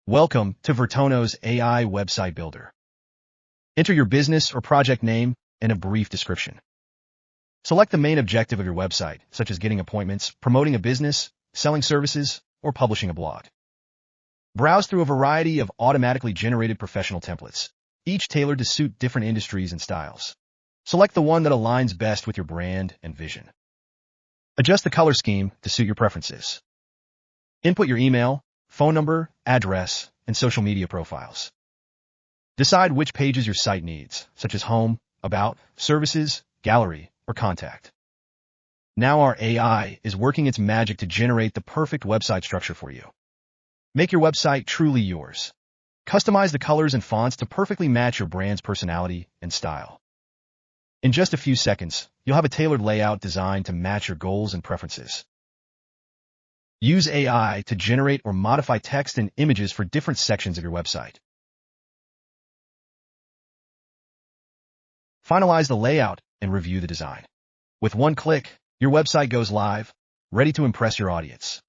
Welcome to Virtono's AI website builder. Enter your business or project name and a brief description. Select the main objective of your website, such as getting appointments, promoting a business, selling services, or publishing a blog. Browse through a variety of automatically generated professional templates, each tailored to suit different industries and styles. Select the one that aligns best with your brand and vision. Adjust the color scheme to suit your preferences. Input your email, phone number, address, and social media profiles. Decide which pages your site needs, such as home, about, services, gallery, or contact. Now our AI is working its magic to generate the perfect website structure for you. Make your website truly yours. Customize the colors and fonts to perfectly match your brand's personality and style. In just a few seconds, you'll have a tailored layout designed to match your goals and preferences. Use AI to generate or modify text and images for different sections of your website. Finalize the layout and review the design. With one click, your website goes live, ready to impress your audience.